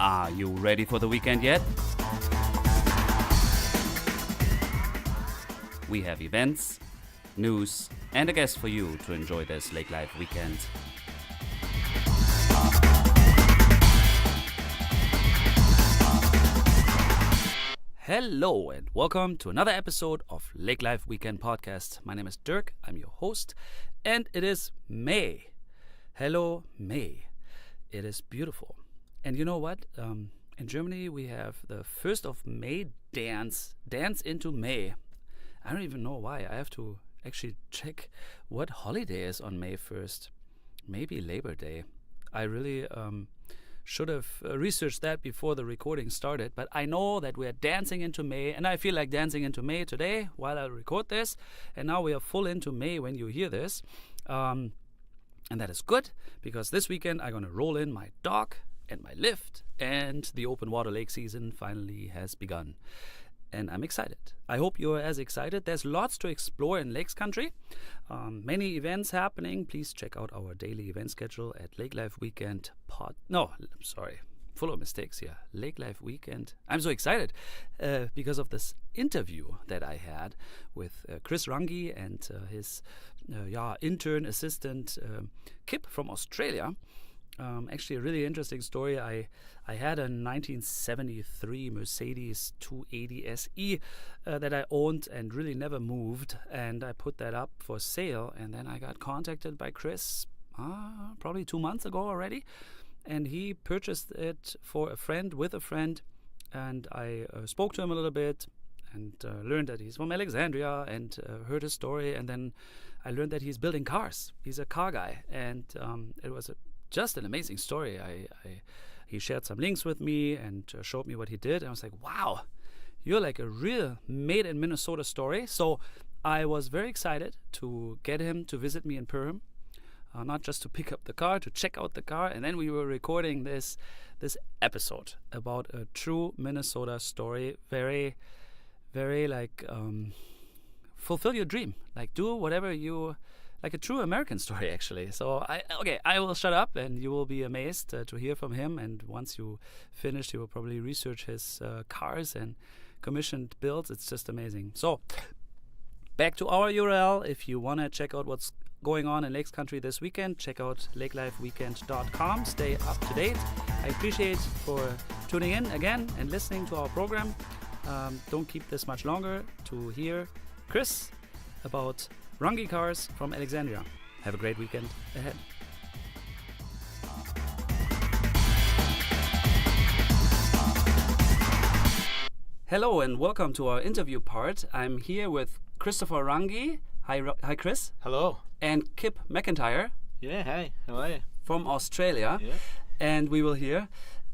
Are you ready for the weekend yet? We have events, news, and a guest for you to enjoy this lake life weekend. Hello and welcome to another episode of Lake Life Weekend Podcast. My name is Dirk, I'm your host, and it is May. Hello, May. It is beautiful. And you know what? In Germany we have the 1st of May dance into May. I don't even know why. I have to actually check what holiday is on May 1st. Maybe Labor Day. I really should have researched that before the recording started, but I know that we are dancing into May, and I feel like dancing into May today while I record this, and now we are full into May when you hear this, and that is good, because this weekend I'm going to roll in my dog and my lift, and the open water lake season finally has begun. And I'm excited. I hope you're as excited. There's lots to explore in Lakes Country. Many events happening. Please check out our daily event schedule at Lake Life Weekend full of mistakes here. Lake Life Weekend. I'm so excited because of this interview that I had with Chris Runge and his intern assistant Kip from Australia. Actually, a really interesting story. I had a 1973 Mercedes 280 SE that I owned and really never moved, and I put that up for sale, and then I got contacted by Chris probably 2 months ago already, and he purchased it for a friend with a friend, and I spoke to him a little bit and learned that he's from Alexandria and heard his story, and then I learned that he's building cars. He's a car guy, and it was just an amazing story. He shared some links with me and showed me what he did. And I was like, wow, you're like a real made in Minnesota story. So I was very excited to get him to visit me in Perham, not just to pick up the car, to check out the car. And then we were recording this episode about a true Minnesota story. Very, very like fulfill your dream. Like do whatever you like, a true American story, actually. So, I will shut up, and you will be amazed to hear from him. And once you finish, you will probably research his cars and commissioned builds. It's just amazing. So, back to our URL. If you want to check out what's going on in Lakes Country this weekend, check out lakelifeweekend.com. Stay up to date. I appreciate for tuning in again and listening to our program. Don't keep this much longer to hear Chris about Runge cars from Alexandria. Have a great weekend ahead. Hello and welcome to our interview part. I'm here with Christopher Runge. Hi, Chris. Hello. And Kip McIntyre. Yeah, hi. How are you? From Australia. Yeah. And we will hear.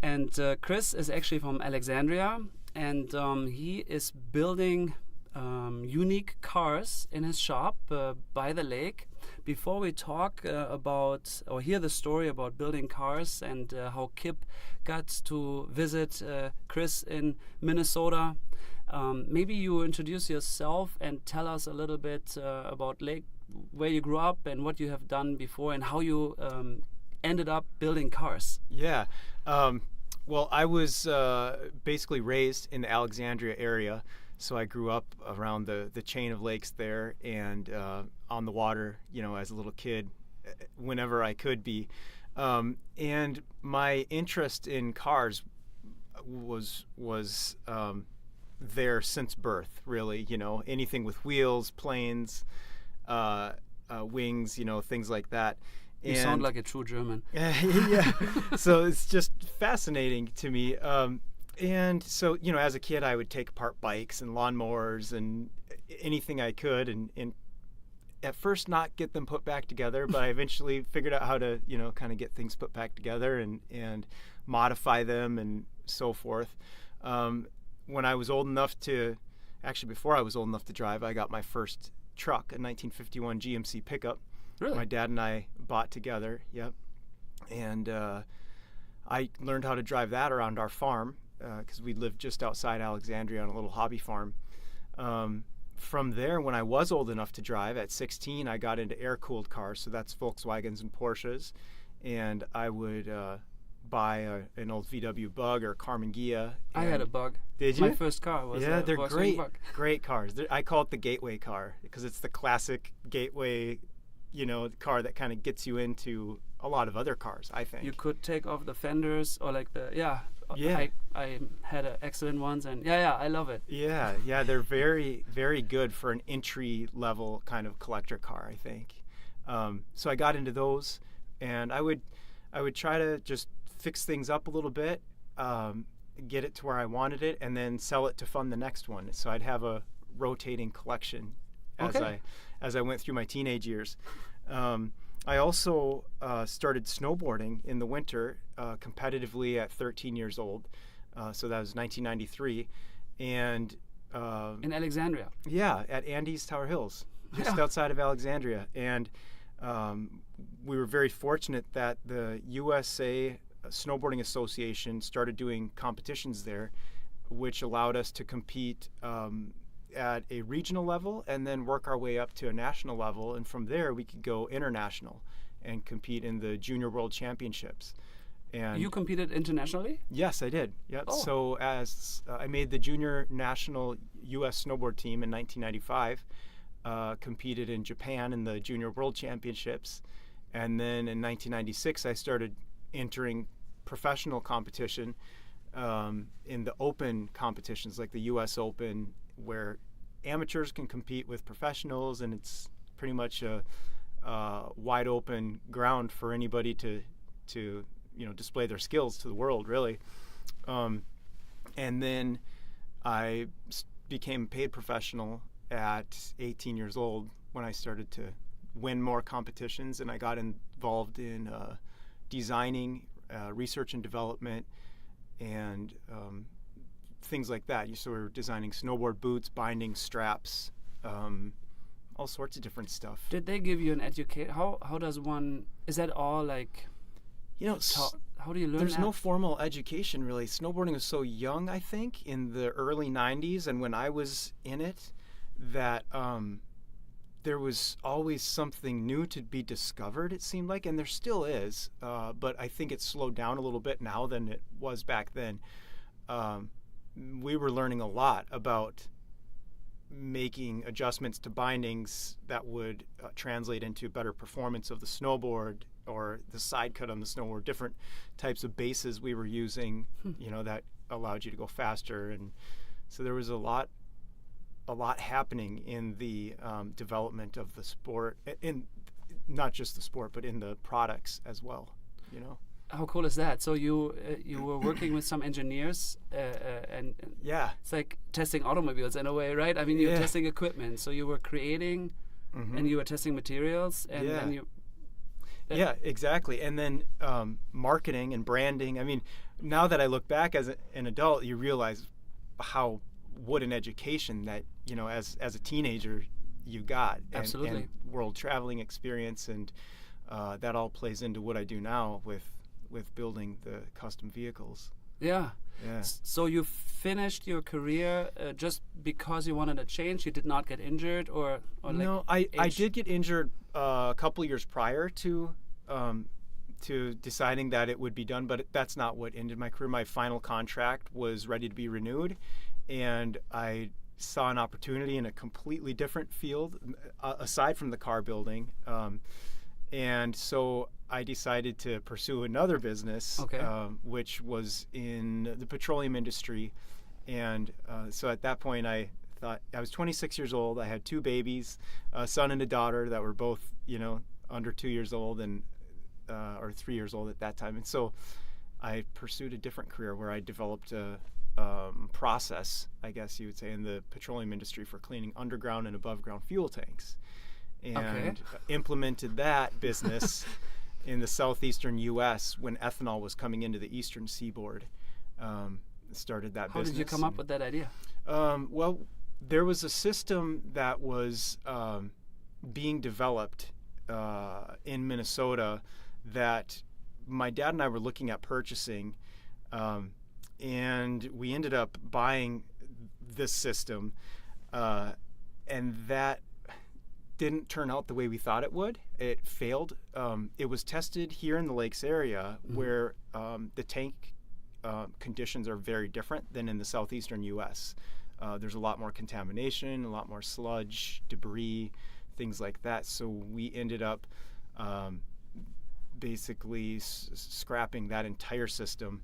And Chris is actually from Alexandria, and he is building unique cars in his shop by the lake. Before we talk about or hear the story about building cars and how Kip got to visit Chris in Minnesota, maybe you introduce yourself and tell us a little bit about Lake, where you grew up and what you have done before and how you ended up building cars. Yeah. Well, I was basically raised in the Alexandria area. So I grew up around the chain of lakes there and on the water, as a little kid, whenever I could be. And my interest in cars was there since birth, really. Anything with wheels, planes, wings, things like that. You sound like a true German. Yeah. So it's just fascinating to me. And so, as a kid, I would take apart bikes and lawnmowers and anything I could, and at first not get them put back together, but I eventually figured out how to, kind of get things put back together and modify them and so forth. When I was old enough before I was old enough to drive, I got my first truck, a 1951 GMC pickup. Really? My dad and I bought together, yep. And I learned how to drive that around our farm. Because we lived just outside Alexandria on a little hobby farm. From there, when I was old enough to drive, at 16, I got into air-cooled cars. So that's Volkswagens and Porsches. And I would buy an old VW Bug or Carmen Ghia. I had a Bug. Did you? My first car was a they're Volkswagen great, Bug. great cars. I call it the gateway car because it's the classic gateway, car that kind of gets you into a lot of other cars, I think. You could take off the fenders or like Yeah. I had excellent ones, and I love it. Yeah, they're very, very good for an entry level kind of collector car, I think. So I got into those, and I would try to just fix things up a little bit, get it to where I wanted it, and then sell it to fund the next one. So I'd have a rotating collection as I went through my teenage years. I also started snowboarding in the winter competitively at 13 years old. So that was 1993. And in Alexandria. Yeah, at Andes Tower Hills, just outside of Alexandria. And we were very fortunate that the USA Snowboarding Association started doing competitions there, which allowed us to compete at a regional level and then work our way up to a national level. And from there, we could go international and compete in the Junior World Championships. And you competed internationally? Yes, I did. Yep. Oh. So as I made the junior national U.S. snowboard team in 1995, competed in Japan in the Junior World Championships. And then in 1996, I started entering professional competition in the open competitions like the U.S. Open, where amateurs can compete with professionals, and it's pretty much a wide open ground for anybody to display their skills to the world, really. And then I became a paid professional at 18 years old when I started to win more competitions, and I got involved in designing, research and development, and things like that. So we were designing snowboard boots, binding straps, all sorts of different stuff. Did they give you an educate? How does one? Is that all like? How do you learn? There's that? no formal education really. Snowboarding was so young, I think, in the early 90s, and when I was in it, that there was always something new to be discovered, it seemed like, and there still is, but I think it's slowed down a little bit now than it was back then. We were learning a lot about making adjustments to bindings that would translate into better performance of the snowboard, or the side cut on the snowboard, different types of bases we were using, that allowed you to go faster. And so there was a lot happening in the development of the sport, in not just the sport, but in the products as well, How cool is that? So you were working with some engineers, and yeah, it's like testing automobiles in a way, right? I mean, you're testing equipment, so you were creating, and you were testing materials, and then you. Yeah, exactly. And then marketing and branding. I mean, now that I look back as an adult, you realize what an education that as a teenager you got. Absolutely. And world traveling experience, and that all plays into what I do now with building the custom vehicles. Yeah. Yeah. So you finished your career just because you wanted a change? You did not get injured, or no? I did get injured a couple years prior to deciding that it would be done, but that's not what ended my career. My final contract was ready to be renewed, and I saw an opportunity in a completely different field aside from the car building, and so I decided to pursue another business, which was in the petroleum industry. And so at that point, I thought, I was 26 years old. I had two babies, a son and a daughter that were both, under 2 years old or 3 years old at that time. And so I pursued a different career where I developed a process, I guess you would say, in the petroleum industry for cleaning underground and above ground fuel tanks, and implemented that business in the southeastern U.S. when ethanol was coming into the eastern seaboard. Started that business. How did you come up with that idea? Well, there was a system that was being developed in Minnesota that my dad and I were looking at purchasing, and we ended up buying this system, and that didn't turn out the way we thought it would. It failed. It was tested here in the lakes area where the tank conditions are very different than in the southeastern U.S. There's a lot more contamination, a lot more sludge, debris, things like that. So we ended up basically scrapping that entire system,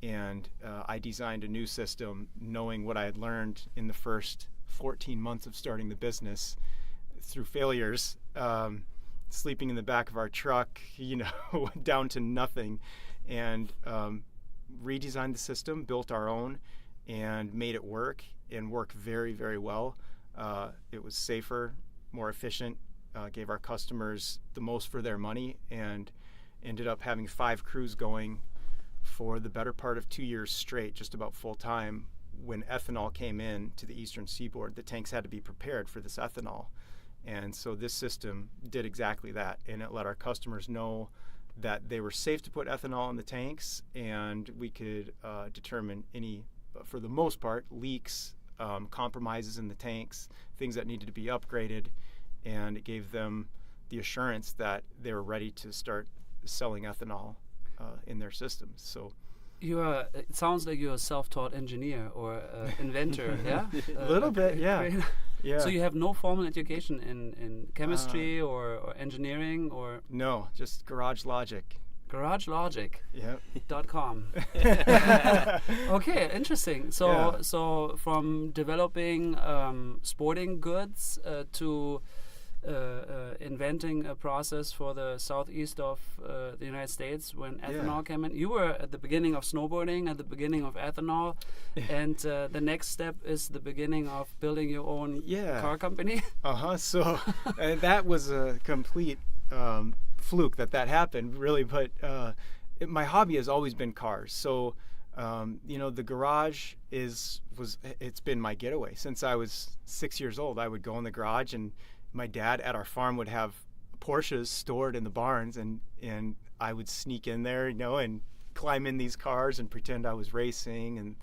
and I designed a new system knowing what I had learned in the first 14 months of starting the business through failures, sleeping in the back of our truck, down to nothing, and redesigned the system, built our own, and made it work, and work very, very well. It was safer, more efficient, gave our customers the most for their money, and ended up having 5 crews going for the better part of 2 years straight, just about full time. When ethanol came in to the eastern seaboard, the tanks had to be prepared for this ethanol. And so this system did exactly that, and it let our customers know that they were safe to put ethanol in the tanks, and we could determine any, for the most part, leaks, compromises in the tanks, things that needed to be upgraded, and it gave them the assurance that they were ready to start selling ethanol in their systems. So it sounds like you're a self-taught engineer or inventor, yeah? A little bit, yeah. Yeah. So you have no formal education in chemistry or engineering or? No, just garage logic. GarageLogic.com. Okay, interesting. So from developing sporting goods to inventing a process for the southeast of the United States when ethanol came in. You were at the beginning of snowboarding, at the beginning of ethanol, and the next step is the beginning of building your own car company. So that was a complete fluke that happened, really. But my hobby has always been cars. So the garage it's been my getaway since I was 6 years old. I would go in the garage, and my dad at our farm would have Porsches stored in the barns, and I would sneak in there, and climb in these cars and pretend I was racing, and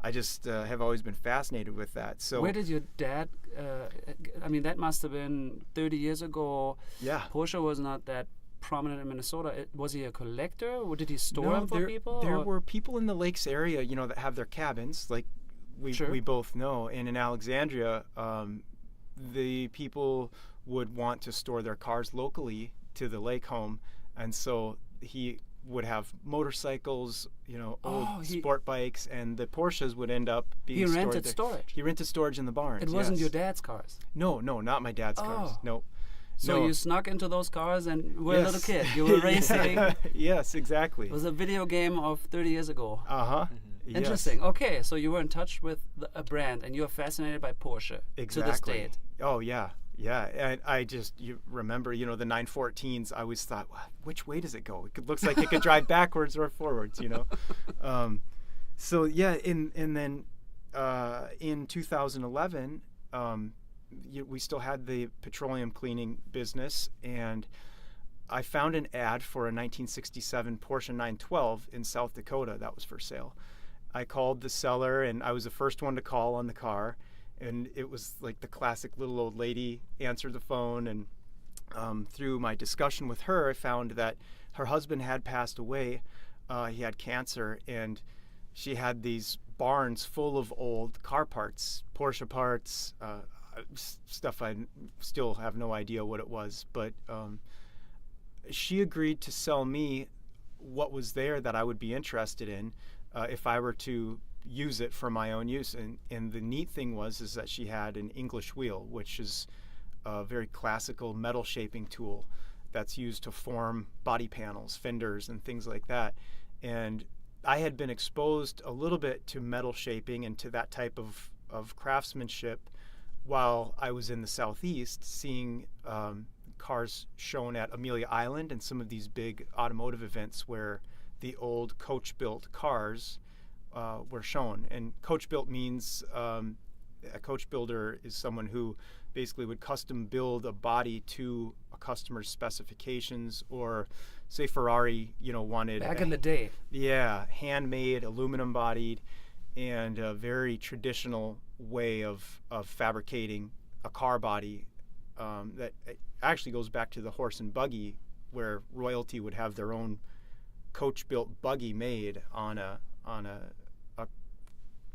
I just have always been fascinated with that. So where did your dad? That must have been 30 years ago. Yeah, Porsche was not that prominent in Minnesota. Was he a collector, or did he store them for people? There were people in the lakes area, that have their cabins, like we both know, and in Alexandria. The people would want to store their cars locally to the lake home, and so he would have motorcycles, old sport bikes, and the Porsches would end up being stored there. He rented storage? He rented storage in the barns. It wasn't your dad's cars? No, not my dad's cars. No. So you snuck into those cars and were a little kid. You were racing. Yes, exactly. It was a video game of 30 years ago. Yes. Interesting. Okay, so you were in touch with a brand, and you are fascinated by Porsche to this date. Oh, yeah. And you remember, the 914s, I always thought, which way does it go? It looks like it could drive backwards or forwards, So, and then in 2011, we still had the petroleum cleaning business, and I found an ad for a 1967 Porsche 912 in South Dakota that was for sale. I called the seller, and I was the first one to call on the car, and it was like the classic little old lady answered the phone, and through my discussion with her, I found that her husband had passed away. He had cancer, and she had these barns full of old car parts, Porsche parts, stuff I still have no idea what it was, but she agreed to sell me what was there that I would be interested in if I were to use it for my own use. And the neat thing is that she had an English wheel, which is a very classical metal shaping tool that's used to form body panels, fenders, and things like that. And I had been exposed a little bit to metal shaping and to that type of craftsmanship while I was in the Southeast, seeing cars shown at Amelia Island and some of these big automotive events where the old coach-built cars were shown. And coach-built means a coach builder is someone who basically would custom build a body to a customer's specifications, or say Ferrari, wanted back in the day. Yeah, handmade, aluminum bodied, and a very traditional way of fabricating a car body that actually goes back to the horse and buggy, where royalty would have their own coach-built buggy made on a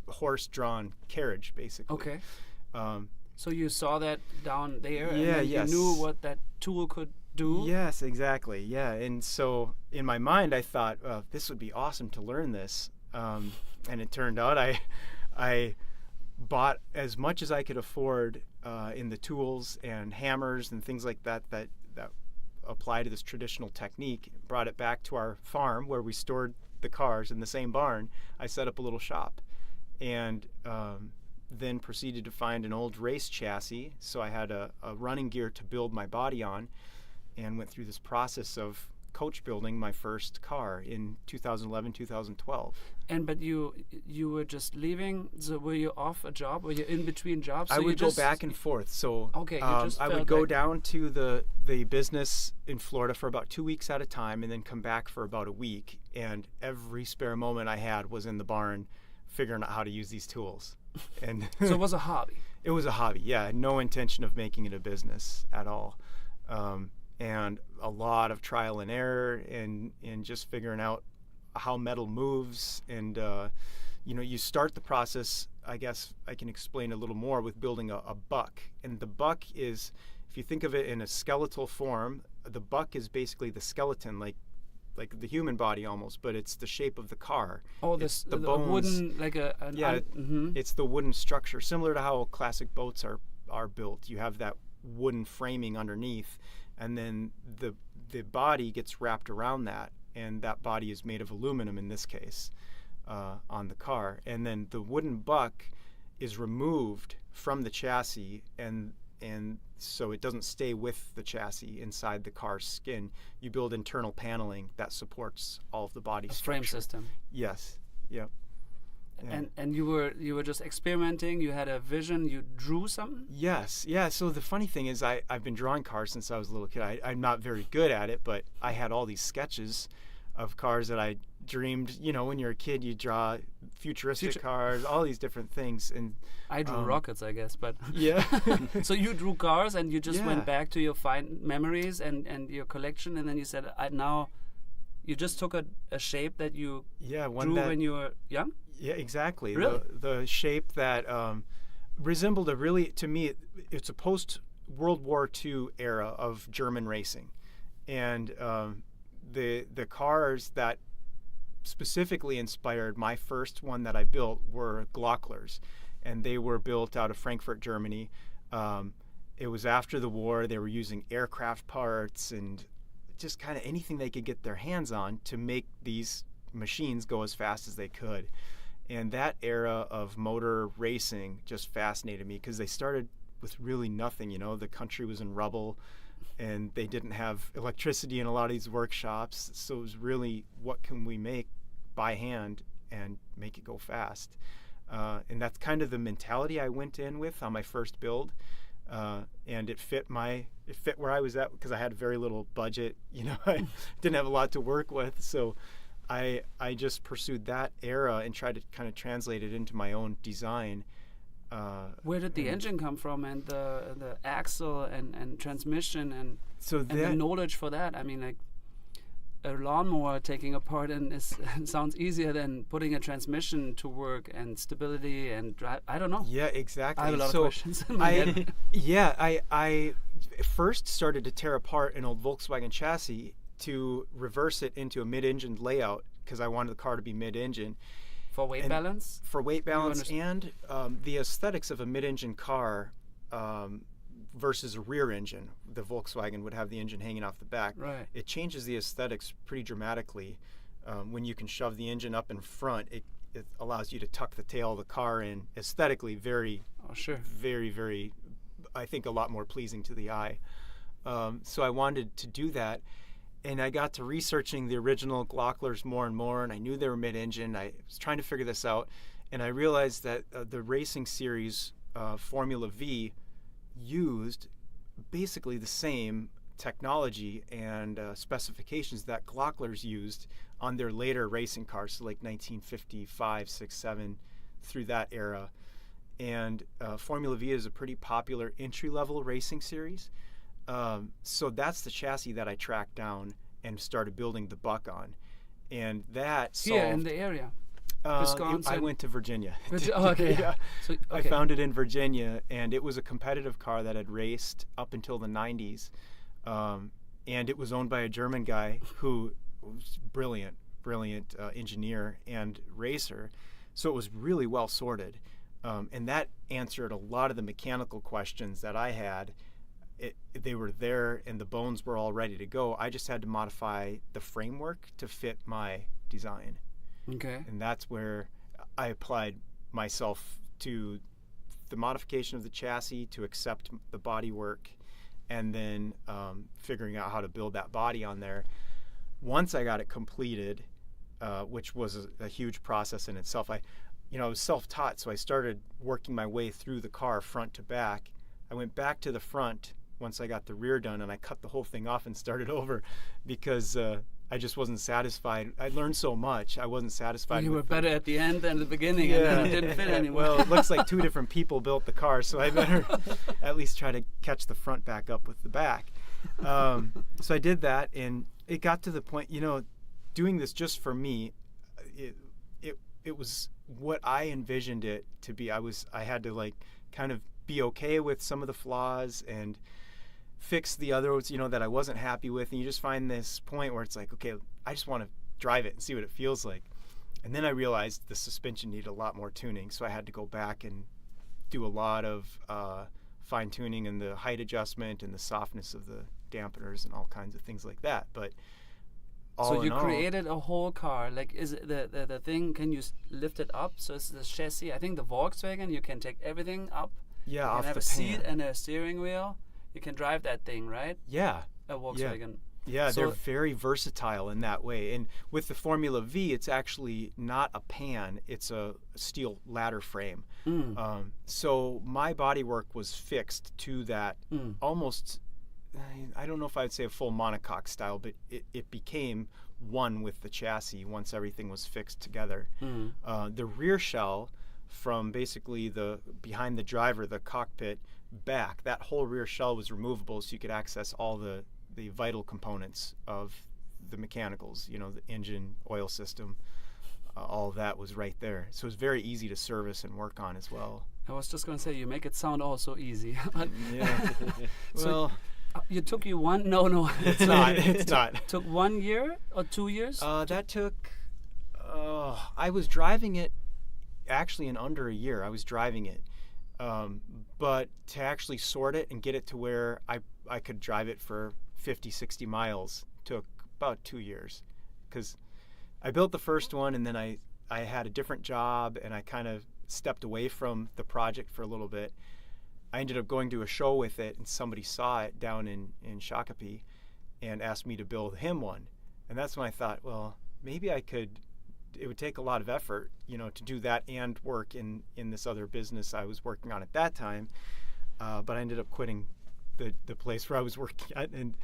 horse-drawn carriage, basically. Okay. Um, So you saw that down there, and Yeah, then yes. you knew what that tool could do? Yes, exactly. Yeah, and so in my mind, I thought, this would be awesome to learn this. And it turned out I bought as much as I could afford in the tools and hammers and things like that apply to this traditional technique. Brought it back to our farm where we stored the cars in the same barn. I set up a little shop, and then proceeded to find an old race chassis. So I had a running gear to build my body on, and went through this process of coach building my first car in 2011, 2012. But you were just leaving. So were you off a job? Were you in between jobs? So I you would go just back and forth. So Okay, you just I felt would go like- down to the business in Florida for about 2 weeks at a time, and then come back for about a week. And every spare moment I had was in the barn figuring out how to use these tools. And So it was a hobby. it was a hobby. Yeah, no intention of making it a business at all. And a lot of trial and error, and just figuring out how metal moves. And you start the process, I guess I can explain a little more, with building a buck. And the buck is, if you think of it in a skeletal form, the buck is basically the skeleton, like the human body almost, but it's the shape of the car. Oh, It's the bones. wooden, like a an Yeah, mhm. It's the wooden structure, similar to how classic boats are built. You have that wooden framing underneath, and then the body gets wrapped around that, and that body is made of aluminum in this case on the car. And then the wooden buck is removed from the chassis, and so it doesn't stay with the chassis inside the car's skin. You build internal paneling that supports all of the body A structure. frame system. Yes. Yep. Yeah. And you were just experimenting. You had a vision. You drew something. Yes, yeah. So the funny thing is, I've been drawing cars since I was a little kid. I'm not very good at it, but I had all these sketches of cars that I dreamed. When you're a kid, you draw futuristic cars, all these different things. And I drew rockets, I guess, but yeah. So you drew cars, and you just Yeah. went back to your fine memories and your collection, and then you said, now you just took a shape that you Yeah, one drew that, when you were young. yeah, exactly. Really? The shape that resembled to me, it's a post World War II era of German racing, and the cars that specifically inspired my first one that I built were Glocklers, and they were built out of Frankfurt, Germany. It was after the war. They were using aircraft parts and just kind of anything they could get their hands on to make these machines go as fast as they could. And that era of motor racing just fascinated me, because they started with really nothing. The country was in rubble, and they didn't have electricity in a lot of these workshops. So it was really, what can we make by hand and make it go fast? And that's kind of the mentality I went in with on my first build. And it fit where I was at, because I had very little budget. I didn't have a lot to work with. So I just pursued that era and tried to kind of translate it into my own design. Where did the engine come from, and the axle and transmission and the knowledge for that? I mean, like a lawnmower taking apart sounds easier than putting a transmission to work, and stability and drive. I don't know. Yeah, exactly. I have a lot of questions in my head. I first started to tear apart an old Volkswagen chassis to reverse it into a mid-engine layout, because I wanted the car to be mid-engine. For weight balance? For weight balance and the aesthetics of a mid-engine car versus a rear engine. The Volkswagen would have the engine hanging off the back. Right. It changes the aesthetics pretty dramatically. When you can shove the engine up in front, it allows you to tuck the tail of the car in. Aesthetically, very, very, very, I think, a lot more pleasing to the eye. So I wanted to do that. And I got to researching the original Glocklers more and more, and I knew they were mid-engine. I was trying to figure this out, and I realized that the racing series Formula V used basically the same technology and specifications that Glocklers used on their later racing cars, so like 1955, 6, 7, through that era. and Formula V is a pretty popular entry-level racing series. So that's the chassis that I tracked down and started building the Buck on, and that solved. Here in the area. I went to Virginia. Oh, okay. Yeah. So, I found it in Virginia, and it was a competitive car that had raced up until the 90s. And it was owned by a German guy who was brilliant engineer and racer. So it was really well sorted. And that answered a lot of the mechanical questions that I had. They were there, and the bones were all ready to go. I just had to modify the framework to fit my design. Okay. And that's where I applied myself to the modification of the chassis to accept the body work, and then figuring out how to build that body on there. Once I got it completed, which was a huge process in itself, I was self-taught, so I started working my way through the car front to back. I went back to the front once I got the rear done, and I cut the whole thing off and started over because I just wasn't satisfied. I learned so much. I wasn't satisfied. You were better at the end than the beginning, yeah. and then it didn't fit anymore. Well, it looks like two different people built the car, so I better at least try to catch the front back up with the back. So I did that, and it got to the point, doing this just for me, it was what I envisioned it to be. I had to kind of be okay with some of the flaws and fix the others, that I wasn't happy with. And you just find this point where it's like, okay, I just want to drive it and see what it feels like. And then I realized the suspension needed a lot more tuning, so I had to go back and do a lot of fine tuning and the height adjustment and the softness of the dampeners and all kinds of things like that. But so you created a whole car. Like, is it the thing? Can you lift it up? So it's the chassis. I think the Volkswagen, you can take everything up. Yeah, you off can have the a seat pan. and a steering wheel. You can drive that thing, right? Yeah. A Volkswagen. Yeah, So they're very versatile in that way. And with the Formula V, it's actually not a pan, it's a steel ladder frame. So my bodywork was fixed to that almost, I don't know if I'd say a full monocoque style, but it became one with the chassis once everything was fixed together. The rear shell, from basically the behind the driver, the cockpit back, that whole rear shell was removable, so you could access all the vital components of the mechanicals, the engine, oil system, all of that was right there. So it was very easy to service and work on as well. I was just going to say, you make it sound all so easy. Yeah. So you took one? No, it's not. It's not. Took 1 year or 2 years? That took. I was driving it actually in under a year. I was driving it, but to actually sort it and get it to where I could drive it for 50, 60 miles took about 2 years, because I built the first one, and then I had a different job, and I kind of stepped away from the project for a little bit. I ended up going to a show with it, and somebody saw it down in Shakopee and asked me to build him one. And that's when I thought, well, maybe I could. It would take a lot of effort, to do that and work in this other business I was working on at that time. But I ended up quitting the place where I was working at. And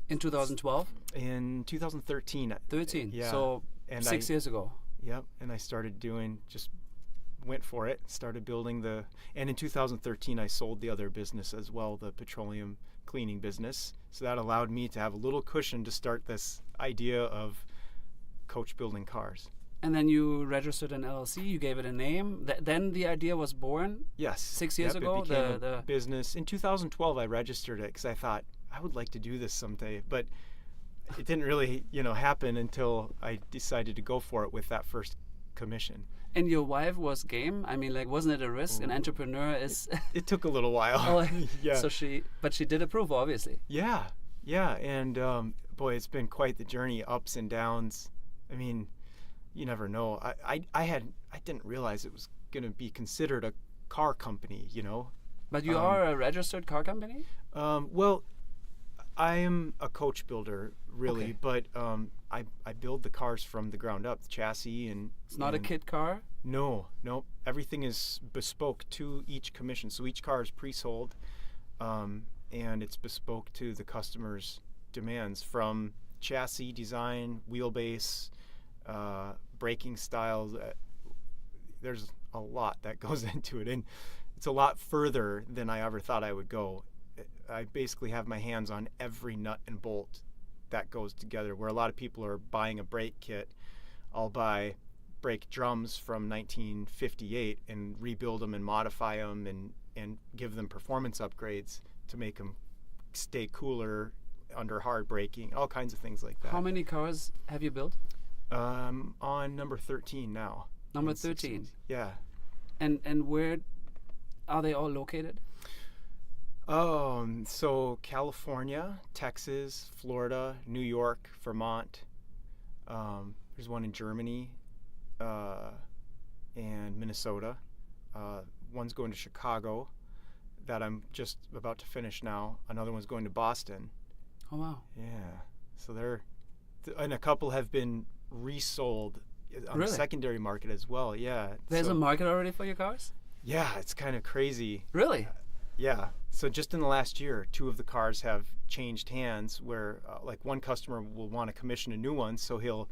in 2012? In 2013. 13. Yeah. So and 6 years ago. Yep. And I started went for it, started building and in 2013 I sold the other business as well, the petroleum cleaning business. So that allowed me to have a little cushion to start this idea of coach building cars. And then you registered an LLC, you gave it a name. Then the idea was born? Yes. 6 years ago? It became a business. In 2012 I registered it because I thought I would like to do this someday, but it didn't really, happen until I decided to go for it with that first commission. And your wife was game? I mean, wasn't it a risk? An entrepreneur is... It took a little while. Oh, yeah. So she did approve, obviously. Yeah. And boy, it's been quite the journey, ups and downs. I mean, you never know. I didn't realize it was going to be considered a car company, But you are a registered car company? Well, I am a coach builder, really, Okay. but I build the cars from the ground up, the chassis and... It's not a kit car? No. Everything is bespoke to each commission. So each car is pre-sold, and it's bespoke to the customer's demands, from chassis design, wheelbase, braking styles. There's a lot that goes into it, it's a lot further than I ever thought I would go. I basically have my hands on every nut and bolt that goes together. Where a lot of people are buying a brake kit, I'll buy brake drums from 1958 and rebuild them and modify them and give them performance upgrades to make them stay cooler under hard braking, all kinds of things like that. How many cars have you built? On number 13 now. Number 13. Yeah. And where are they all located? So California, Texas, Florida, New York, Vermont. There's one in Germany, and Minnesota. One's going to Chicago that I'm just about to finish now. Another one's going to Boston. Oh, wow. Yeah. So and a couple have been resold on the secondary market as well. Yeah. There's a market already for your cars? Yeah, it's kind of crazy. Really? Yeah. So just in the last year, 2 of the cars have changed hands where like one customer will want to commission a new one, so he'll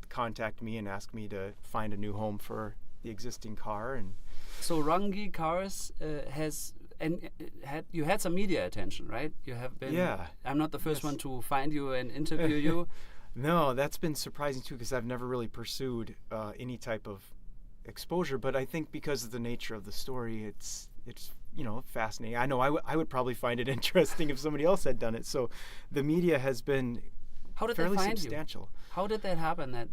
contact me and ask me to find a new home for the existing car. And so Runge Cars you had some media attention, right? You have been. Yeah. I'm not the first one to find you and interview you. No, that's been surprising too, because I've never really pursued any type of exposure. But I think because of the nature of the story, it's fascinating. I know I would probably find it interesting if somebody else had done it. So the media has been fairly substantial. How did that happen?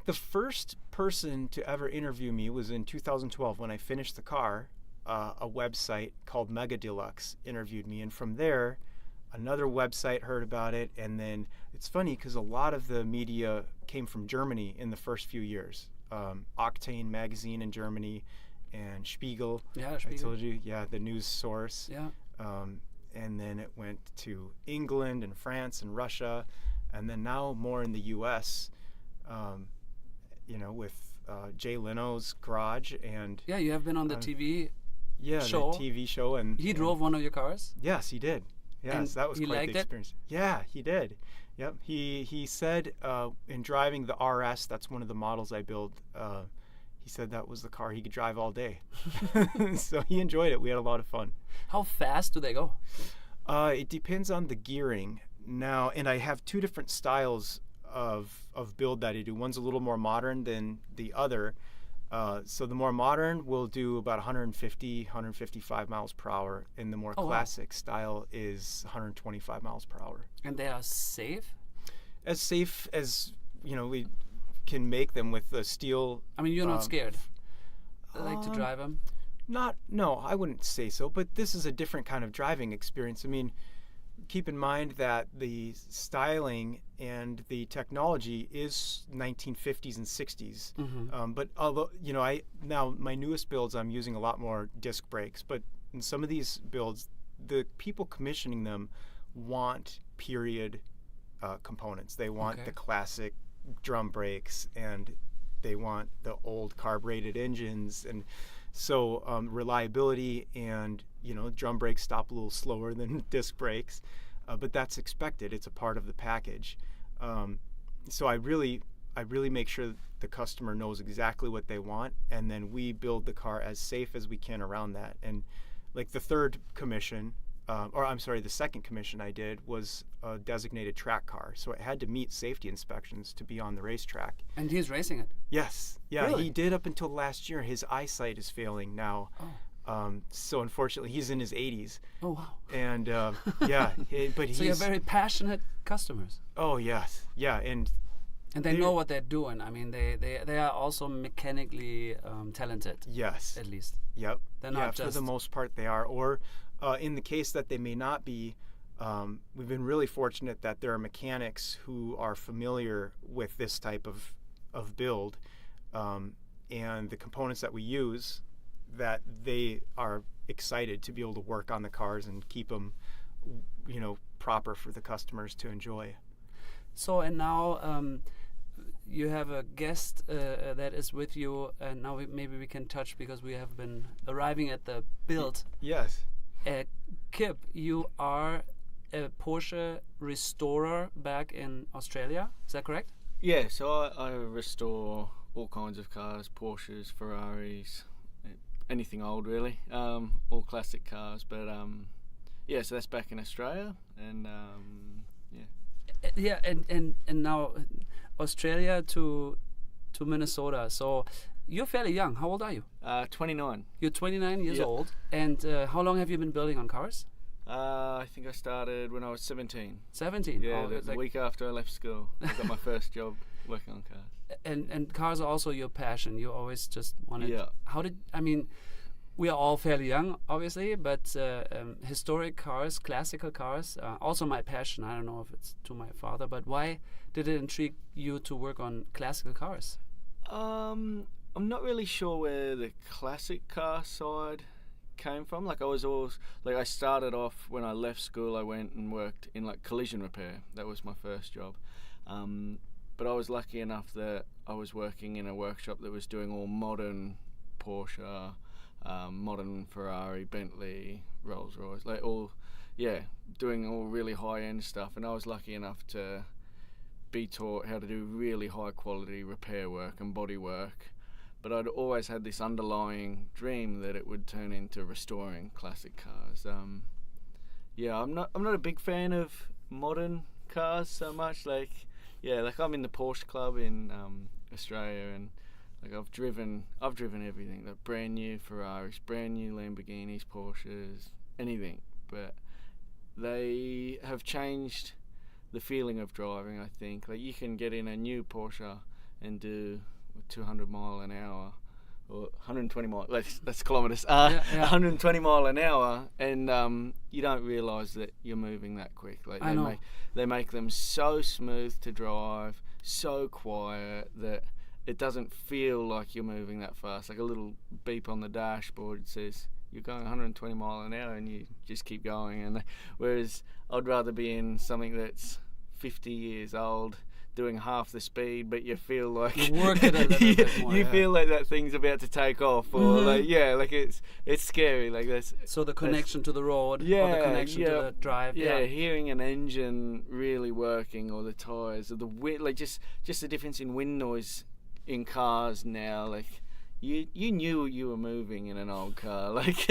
The first person to ever interview me was in 2012 when I finished the car. A website called Mega Deluxe interviewed me, and from there another website heard about it. And then it's funny because a lot of the media came from Germany in the first few years. Octane magazine in Germany and Spiegel. Yeah, Spiegel. I told you, the news source. Yeah. And then it went to England and France and Russia, and then now more in the U.S. With Jay Leno's Garage. And yeah, you have been on the TV show. The TV show. And he drove one of your cars? Yes, he did. Yes, and that was quite the experience. Yeah, he did. Yep. He said in driving the RS, that's one of the models I build, he said that was the car he could drive all day. So he enjoyed it. We had a lot of fun. How fast do they go? It depends on the gearing now, and I have 2 different styles of build that I do. One's a little more modern than the other. So the more modern will do about 150, 155 miles per hour, and the more classic style is 125 miles per hour. And they are safe? As safe as we can make them with the steel. I mean, you're not scared to drive them? No, I wouldn't say so, but this is a different kind of driving experience. I mean, keep in mind that the styling and the technology is 1950s and 60s. Mm-hmm. But although, now my newest builds, I'm using a lot more disc brakes, but in some of these builds, the people commissioning them want period components. They want the classic drum brakes, and they want the old carbureted engines, and so reliability and drum brakes stop a little slower than disc brakes, but that's expected. It's a part of the package. So I really make sure the customer knows exactly what they want, and then we build the car as safe as we can around that. And like the second commission I did was a designated track car, so it had to meet safety inspections to be on the racetrack. And he's racing it? Yes. Yeah, really? He did up until last year. His eyesight is failing now. So unfortunately, he's in his 80s. Oh, wow. And but so you're very passionate customers. Oh, yes. Yeah, and they know what they're doing. I mean, they are also mechanically talented. Yes. At least. Yep. They're not just... for the most part they are. Or in the case that they may not be, we've been really fortunate that there are mechanics who are familiar with this type of build, and the components that we use, that they are excited to be able to work on the cars and keep them, proper for the customers to enjoy. So, and now you have a guest that is with you, and now maybe we can touch, because we have been arriving at the build. Yes. Kip, you are a Porsche restorer back in Australia, is that correct? Yeah, so I restore all kinds of cars, Porsches, Ferraris, anything old really, all classic cars. But yeah, so that's back in Australia, and yeah. Yeah, and now Australia to Minnesota. So you're fairly young. How old are you? 29. You're 29 years Yep. old. And how long have you been building on cars? I think I started when I was 17. 17. Yeah, Oh, the week after I left school, I got my first job working on cars. And cars are also your passion. You always just wanted. Yeah. I mean, we are all fairly young, obviously, but historic cars, classical cars, also my passion. I don't know if it's to my father, but why did it intrigue you to work on classical cars? I'm not really sure where the classic car side came from. Like I was always like I started off when I left school. I went and worked in like collision repair. That was my first job. But I was lucky enough that I was working in a workshop that was doing all modern Porsche, modern Ferrari, Bentley, Rolls Royce, like all, yeah, doing all really high end stuff. And I was lucky enough to be taught how to do really high quality repair work and body work. But I'd always had this underlying dream that it would turn into restoring classic cars. Yeah, I'm not a big fan of modern cars so much. Like, yeah, like I'm in the Porsche club in Australia, and like I've driven everything, like brand new Ferraris, brand new Lamborghinis, Porsches, anything. But they have changed the feeling of driving. I think like you can get in a new Porsche and do 200 mile an hour or 120 mile, that's kilometers, 120 mile an hour, and you don't realize that you're moving that quick. Like they make them so smooth to drive, so quiet that it doesn't feel like you're moving that fast. Like a little beep on the dashboard says you're going 120 mile an hour, and you just keep going. And whereas I'd rather be in something that's 50 years old doing half the speed, but you feel like you work it a little bit more. You feel like that thing's about to take off, or like it's scary. Like that's so the connection to the road, or the connection to the drive. Yeah, hearing an engine really working, or the tires, or the wind, like just the difference in wind noise in cars now. Like you knew you were moving in an old car. Like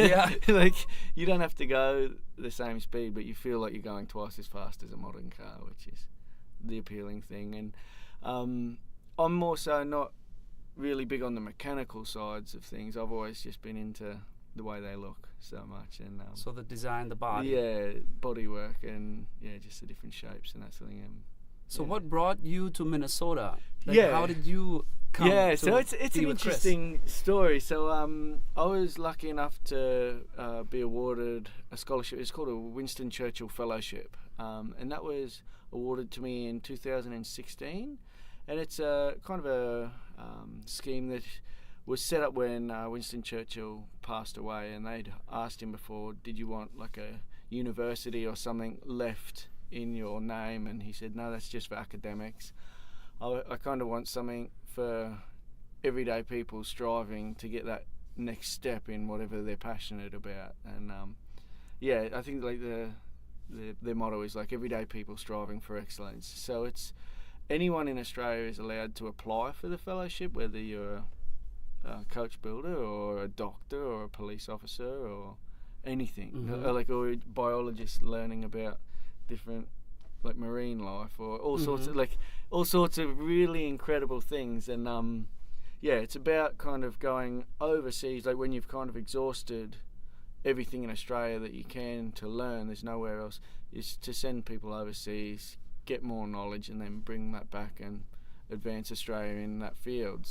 like you don't have to go the same speed, but you feel like you're going twice as fast as a modern car, which is the appealing thing. And I'm more so not really big on the mechanical sides of things. I've always just been into the way they look so much, and so the design, the body, body work, and just the different shapes and that sort of thing. So what brought you to Minnesota? Like, how did you come to so it's an interesting story. So I was lucky enough to be awarded a scholarship. It's called a Winston Churchill Fellowship, and that was awarded to me in 2016. And it's a kind of a scheme that was set up when Winston Churchill passed away, and they'd asked him before, did you want like a university or something left in your name? And he said, no, that's just for academics. I kind of want something for everyday people striving to get that next step in whatever they're passionate about. And I think like their motto is like everyday people striving for excellence. So it's anyone in Australia is allowed to apply for the fellowship, whether you're a coach builder or a doctor or a police officer or anything, or a biologist learning about different like marine life or all sorts of really incredible things. And it's about kind of going overseas, like when you've kind of exhausted everything in Australia that you can to learn, there's nowhere else, is to send people overseas, get more knowledge, and then bring that back and advance Australia in that field.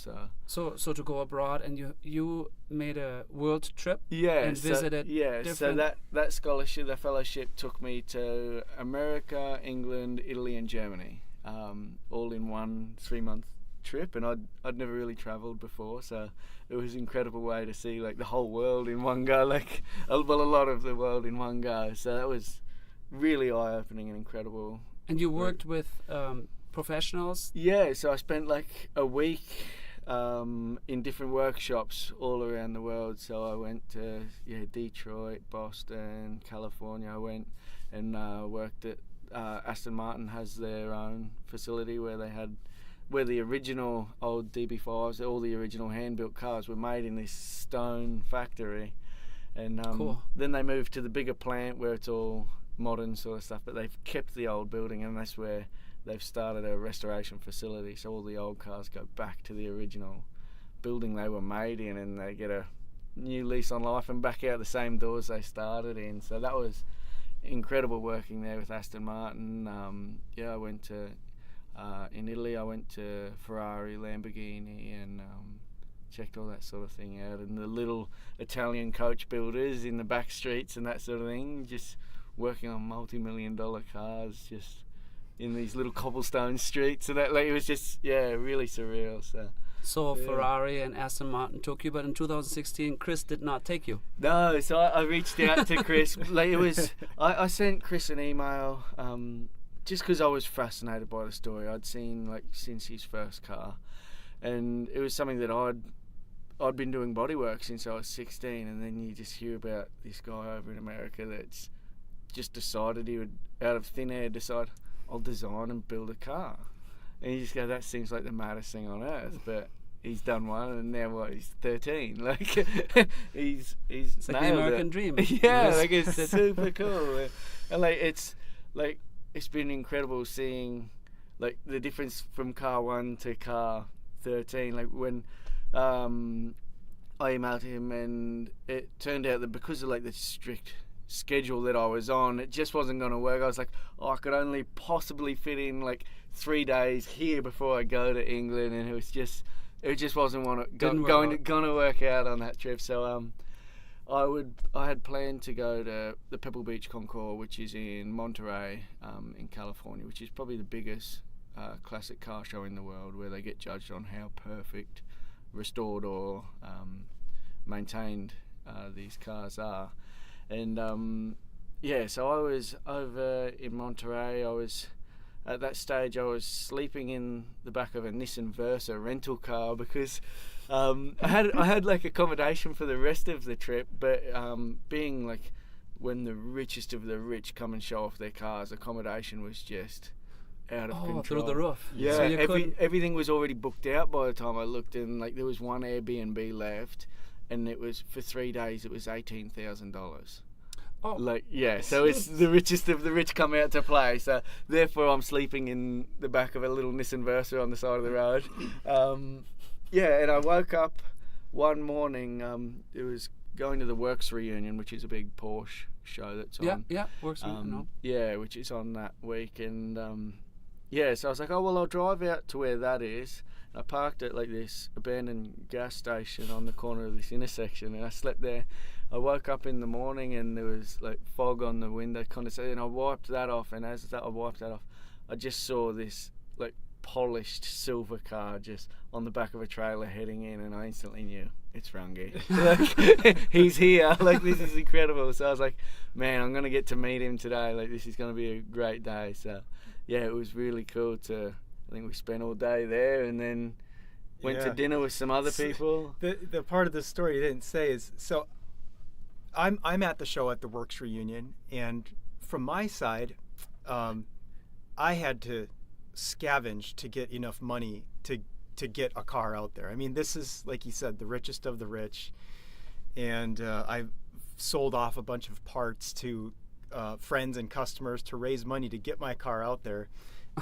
So to go abroad, and you made a world trip, and visited. So that scholarship, the fellowship, took me to America, England, Italy, and Germany, all in one 3-month trip. And I'd never really travelled before, so it was an incredible way to see like the whole world in one go, like a lot of the world in one go. So that was really eye-opening and incredible. And you worked with professionals? Yeah, so I spent like a week in different workshops all around the world. So I went to Detroit, Boston, California. I went and worked at Aston Martin has their own facility where they had where the original old DB5s, all the original hand-built cars were made in this stone factory. And Cool. then they moved to the bigger plant where it's all modern sort of stuff, but they've kept the old building, and that's where they've started a restoration facility, so all the old cars go back to the original building they were made in, and they get a new lease on life and back out the same doors they started in. So that was incredible working there with Aston Martin. I went to in Italy, I went to Ferrari, Lamborghini, and checked all that sort of thing out, and the little Italian coach builders in the back streets and that sort of thing, just working on multi-million-dollar cars, just in these little cobblestone streets, and that, like, it was just really surreal. So Ferrari and Aston Martin took you, but in 2016 Chris did not take you. no, so I reached out to Chris. Like, it was, I sent Chris an email just because I was fascinated by the story I'd seen, like, since his first car, and it was something that I'd been doing bodywork since I was 16, and then you just hear about this guy over in America that's just decided he would, out of thin air, decide, I'll design and build a car. And you just go, that seems like the maddest thing on earth, but he's done one, and now he's 13. Like, he's It's like the nailed American it. dream. Yeah, like, it's super cool. And it's been incredible seeing, like, the difference from car 1 to car 13. Like, when I emailed him, and it turned out that because of, like, the strict schedule that I was on, it just wasn't going to work. I was like, I could only possibly fit in, like, 3 days here before I go to England, and it just wasn't going to work out on that trip. So I had planned to go to the Pebble Beach Concours, which is in Monterey, in California, which is probably the biggest classic car show in the world, where they get judged on how perfect, restored, or maintained these cars are. And so I was over in Monterey. At that stage I was sleeping in the back of a Nissan Versa rental car because I had like accommodation for the rest of the trip, but being like when the richest of the rich come and show off their cars, accommodation was just out of control. Through the roof. Yeah, So you everything was already booked out by the time I looked, and like there was one Airbnb left, and it was for 3 days. It was $18,000. Oh. Like, yeah, so it's the richest of the rich come out to play. So therefore, I'm sleeping in the back of a little Nissan Versa on the side of the road. And I woke up one morning. It was going to the Works reunion, which is a big Porsche show that's on. Yeah, Works. Yeah, which is on that week, and so I was like, oh well, I'll drive out to where that is. I parked at like this abandoned gas station on the corner of this intersection, and I slept there. I woke up in the morning and there was like fog on the window, condensation, and I wiped that off, and as I wiped that off, I just saw this like polished silver car just on the back of a trailer heading in, and I instantly knew it's Runge. Like, he's here. Like, this is incredible. So I was like, man, I'm gonna get to meet him today. Like, this is gonna be a great day. So yeah, it was really cool to. I think we spent all day there, and then went to dinner with some other people. The part of the story you didn't say is, so I'm at the show at the Works reunion, and from my side, I had to scavenge to get enough money to get a car out there. I mean, this is, like you said, the richest of the rich, and I sold off a bunch of parts to friends and customers to raise money to get my car out there.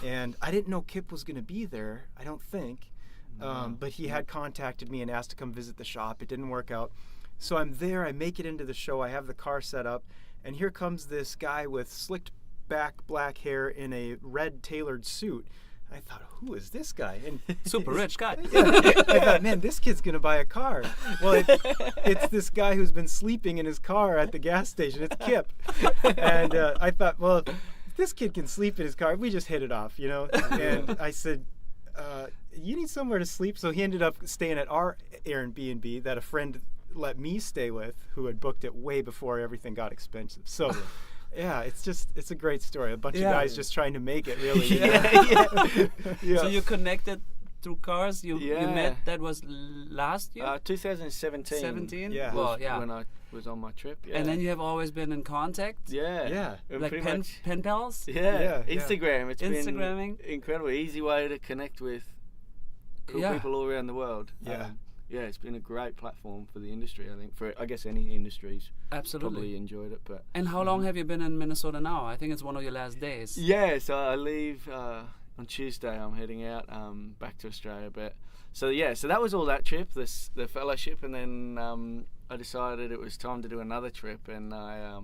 And I didn't know Kip was going to be there, I don't think. But he had contacted me and asked to come visit the shop. It didn't work out. So I'm there. I make it into the show. I have the car set up. And here comes this guy with slicked back black hair in a red tailored suit. I thought, who is this guy? And Super rich guy. I thought, man, this kid's going to buy a car. Well, it's this guy who's been sleeping in his car at the gas station. It's Kip. And I thought, well, this kid can sleep in his car. We just hit it off, you know. And I said, you need somewhere to sleep. So he ended up staying at our Airbnb that a friend let me stay with, who had booked it way before everything got expensive. So yeah, it's a great story. A bunch of guys just trying to make it, really. Yeah. So you connected through cars. You met. That was last year. 2017. 17. Yeah. Well, yeah. When I was on my trip. Yeah. And then you have always been in contact. Yeah. Like pretty pen pals. Yeah. Instagram. It's Instagramming. been incredible. Easy way to connect with cool Yeah. people all around the world. Yeah. Yeah, it's been a great platform for the industry. I think for I guess any industries Absolutely. probably enjoyed it. But And how long have you been in Minnesota now? I think it's one of your last days. yeah, so I leave on Tuesday. I'm heading out back to Australia. But so that was all that trip, the fellowship, and then I decided it was time to do another trip, and I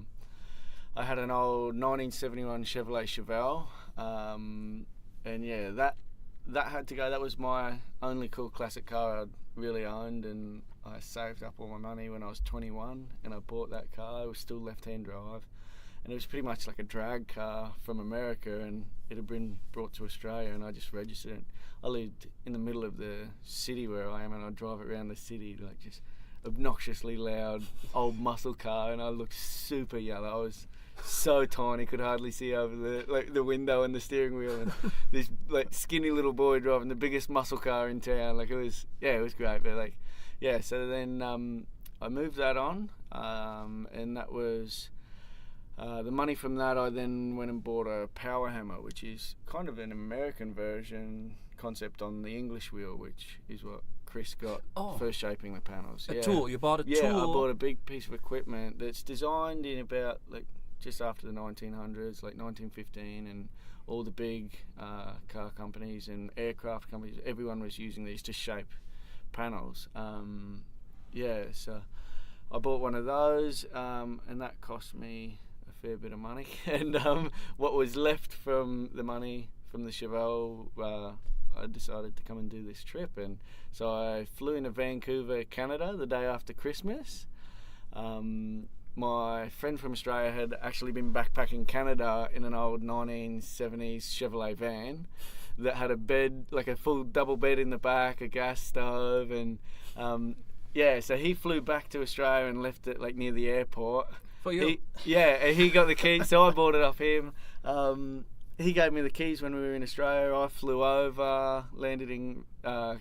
had an old 1971 Chevrolet Chevelle, and yeah, that had to go. That was my only cool classic car I'd really owned, and I saved up all my money when I was 21, and I bought that car. It was still left-hand drive, and it was pretty much like a drag car from America, and it had been brought to Australia, and I just registered it. I lived in the middle of the city where I am, and I drive around the city like just obnoxiously loud old muscle car, and I looked super yellow. I was so tiny, could hardly see over the window and the steering wheel, and this like skinny little boy driving the biggest muscle car in town. Like it was great. But like so then I moved that on, and that was the money from that. I then went and bought a power hammer, which is kind of an American version concept on the English wheel, which is what Chris got for shaping the panels. A tool. You bought a tool. Yeah, I bought a big piece of equipment that's designed in about like just after the 1900s, like 1915, and all the big car companies and aircraft companies, everyone was using these to shape panels. So I bought one of those, and that cost me a fair bit of money. And what was left from the money from the Chevelle, I decided to come and do this trip. And so I flew into Vancouver, Canada, the day after Christmas. My friend from Australia had actually been backpacking Canada in an old 1970s Chevrolet van that had a bed, like a full double bed in the back, a gas stove, and so he flew back to Australia and left it like near the airport. For you? And he got the keys, so I bought it off him. He gave me the keys when we were in Australia. I flew over, landed in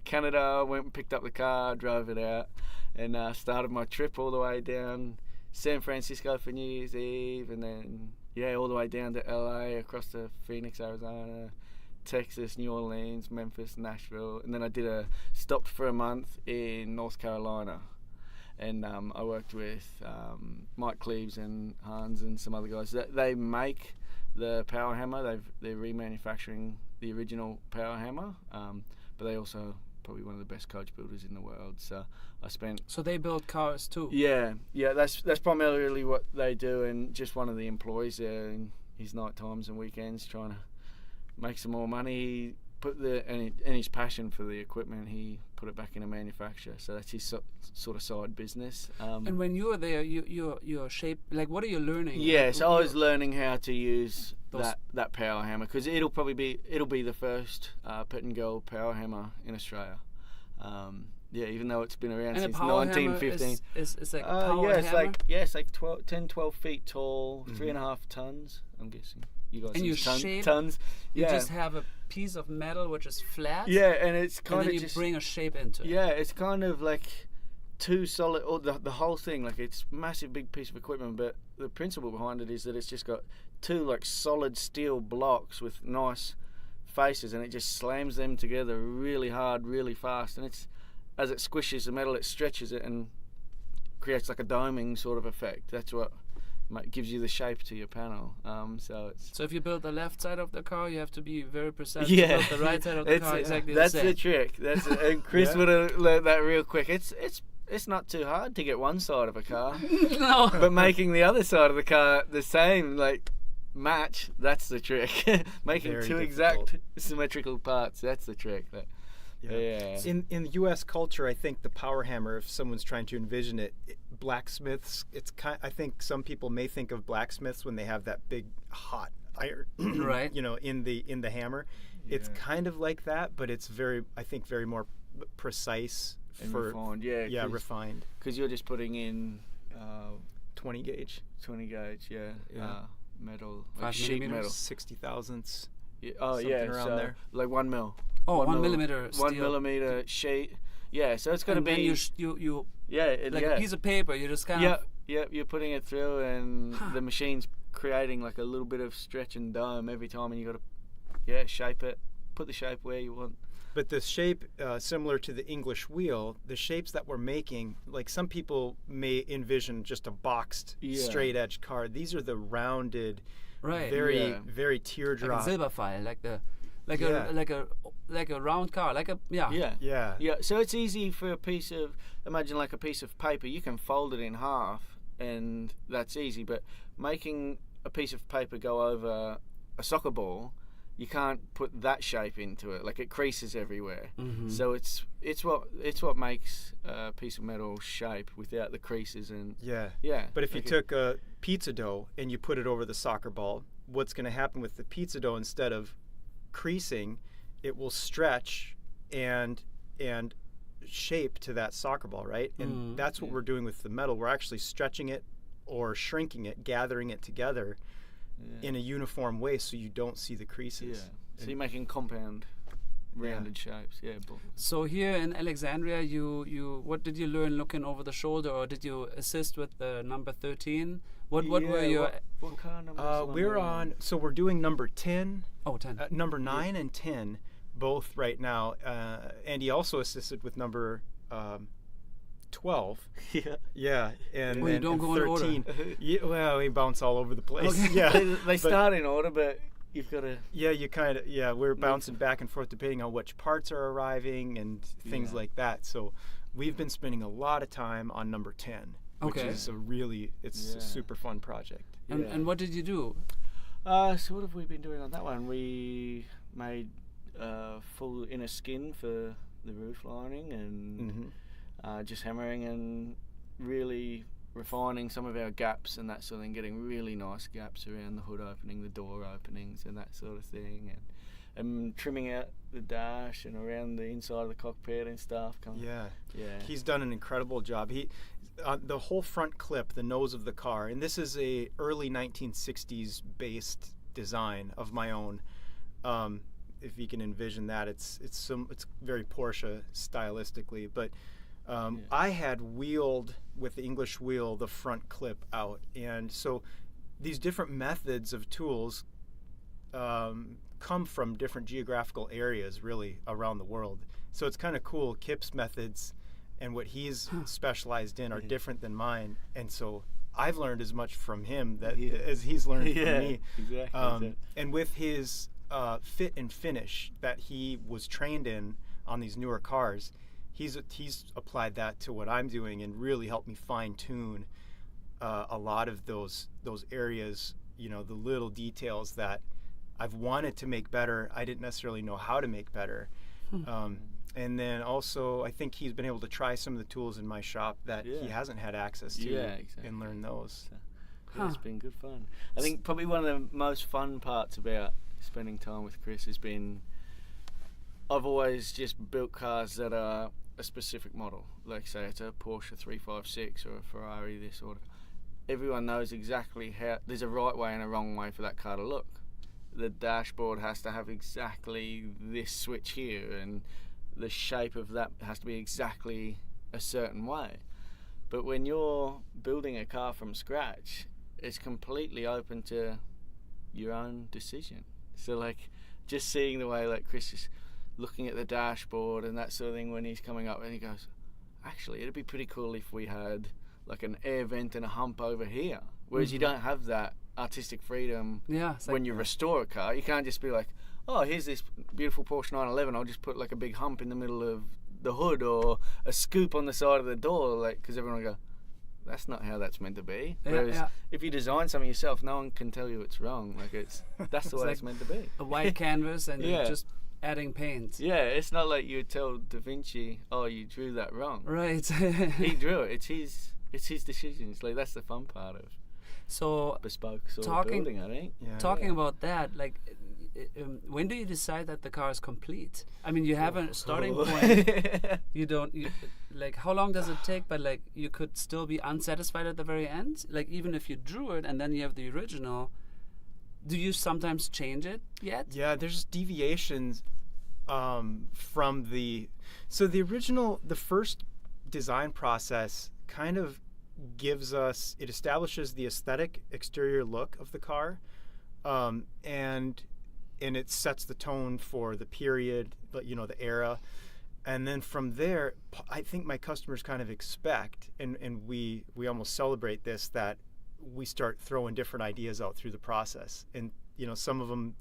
Canada, went and picked up the car, drove it out, and started my trip all the way down San Francisco for New Year's Eve, and then all the way down to LA, across to Phoenix, Arizona, Texas, New Orleans, Memphis, Nashville, and then I stopped for a month in North Carolina, and I worked with Mike Cleaves and Hans and some other guys. They make the power hammer. They're remanufacturing the original power hammer, but they also probably one of the best coach builders in the world. So I spent. So they build cars too. Yeah. That's primarily what they do, and just one of the employees there in his night times and weekends trying to make some more money. And his passion for the equipment, he put it back in a manufacturer. So that's his sort of side business. And when you were there, you're shape. Like, what are you learning? Yeah, so I was learning how to use that power hammer, because it'll be the first pet and girl power hammer in Australia. Even though it's been around since 1915. It's like power hammer? It's like 12 feet tall, 3.5 tons, I'm guessing. You guys use tons. You just have a piece of metal which is flat. Yeah, and it's kind of and then you bring a shape into it. Yeah, it's kind of like two solid, or the whole thing, like it's massive big piece of equipment, but the principle behind it is that it's just got two like solid steel blocks with nice faces, and it just slams them together really hard, really fast, and as it squishes the metal, it stretches it and creates like a doming sort of effect. That's what gives you the shape to your panel. So if you build the left side of the car, you have to be very precise to build the right side of the car exactly the same. That's the trick. And Chris would have learned that real quick. It's not too hard to get one side of a car. No. But making the other side of the car the same, like match, that's the trick. Making Very two difficult. exact symmetrical parts, that's the trick. In U.S. culture, I think the power hammer, if someone's trying to envision it, blacksmiths. I think some people may think of blacksmiths when they have that big hot iron, right? In the hammer. Yeah. It's kind of like that, but it's very more precise and refined. Yeah, refined. Because you're just putting in 20 gauge. 20 gauge, metal, like sheet metal, 60 thousandths. Yeah, around there, like 1 mil. Oh, 1 millimeter. 1 millimeter sheet. Yeah, so it's going to be. You like a piece of paper. You just kind of. Yeah, you're putting it through, and the machine's creating like a little bit of stretch and dome every time, and you got to shape it, put the shape where you want. but the shape, similar to the English wheel, the shapes that we're making, like some people may envision just a boxed, straight edge car. These are the rounded, very teardrop. Like a silver file, like a round car, Yeah. So it's easy for imagine like a piece of paper. You can fold it in half, and that's easy. But making a piece of paper go over a soccer ball, you can't put that shape into it. Like, it creases everywhere. Mm-hmm. So it's what makes a piece of metal shape without the creases and But if you took a pizza dough and you put it over the soccer ball, what's going to happen with the pizza dough, instead of creasing, it will stretch and shape to that soccer ball, right? And that's what we're doing with the metal. We're actually stretching it or shrinking it, gathering it together in a uniform way, so you don't see the creases. So you're making compound rounded shapes. So here in Alexandria, you what did you learn looking over the shoulder, or did you assist with the number 13? What were your what car number? We're doing number 10. Oh, 10. Number 9 and 10 both right now. And he also assisted with number 12. Yeah. And you don't go 13. in order. Well, we bounce all over the place. Okay. Yeah. They start in order, but you've got to... Yeah, you kind of... we're bouncing back and forth depending on which parts are arriving and things like that. So we've been spending a lot of time on number 10, which is a super fun project. And what did you do? So what have we been doing on that one? We made full inner skin for the roof lining, and just hammering and really refining some of our gaps and that sort of thing, getting really nice gaps around the hood opening, the door openings and that sort of thing, and trimming out the dash and around the inside of the cockpit and stuff. He's done an incredible job. The whole front clip, the nose of the car, and this is a early 1960s based design of my own. If you can envision that, it's very Porsche stylistically, but I had wheeled with the English wheel the front clip out, and so these different methods of tools come from different geographical areas really around the world. So it's kind of cool. Kip's methods and what he's specialized in are different than mine, and so I've learned as much from him as he's learned from me. Exactly. And with his fit and finish that he was trained in on these newer cars, he's applied that to what I'm doing and really helped me fine tune a lot of those areas, the little details that I've wanted to make better. I didn't necessarily know how to make better. And then also, I think he's been able to try some of the tools in my shop that he hasn't had access to and learn those. It's been good fun. I think probably one of the most fun parts about spending time with Chris has been, I've always just built cars that are a specific model. Like, say it's a Porsche 356 or a Ferrari this or everyone knows exactly how there's a right way and a wrong way for that car to look. The dashboard has to have exactly this switch here, and the shape of that has to be exactly a certain way. But when you're building a car from scratch, it's completely open to your own decision. So like, just seeing the way like Chris is looking at the dashboard and that sort of thing when he's coming up, and he goes, actually it'd be pretty cool if we had like an air vent and a hump over here, whereas you don't have that artistic freedom when you restore a car. You can't just be like, oh, here's this beautiful Porsche 911, I'll just put like a big hump in the middle of the hood or a scoop on the side of the door, like, because everyone will go, that's not how that's meant to be. Whereas if you design something yourself, no one can tell you it's wrong. Like, that's the way it's meant to be. A white canvas and you're just adding paint. Yeah, it's not like you would tell Da Vinci, oh, you drew that wrong. Right. He drew it. It's his decision. It's like, that's the fun part of bespoke sort of building, I think. Talking about that, like, when do you decide that the car is complete? I mean, you have a starting point. Like, how long does it take? But like, you could still be unsatisfied at the very end. Like, even if you drew it and then you have the original, do you sometimes change it yet? Yeah, there's deviations from the original. The first design process kind of establishes the aesthetic exterior look of the car, and and it sets the tone for the period, the era. And then from there, I think my customers kind of expect, and we almost celebrate this, that we start throwing different ideas out through the process. And, some of them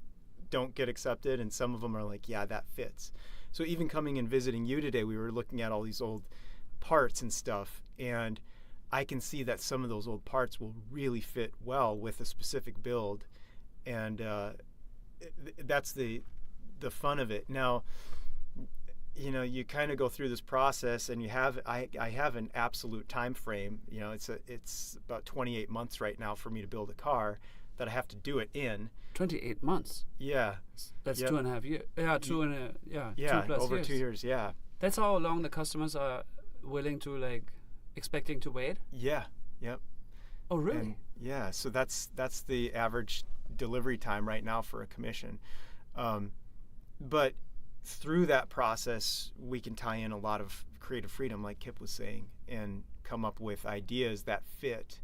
don't get accepted, and some of them are like, yeah, that fits. So even coming and visiting you today, we were looking at all these old parts and stuff, and I can see that some of those old parts will really fit well with a specific build, and that's the fun of it. Now, you kind of go through this process, and I have an absolute time frame. It's about 28 months right now for me to build a car that I have to do it in. 28 months. Yeah. That's 2.5 years. Yeah, 2+ over years. 2 years. Yeah. That's how long the customers are willing to expecting to wait. Yeah. Yep. Oh, really? And yeah. So that's the average delivery time right now for a commission. But through that process, we can tie in a lot of creative freedom, like Kip was saying, and come up with ideas that fit.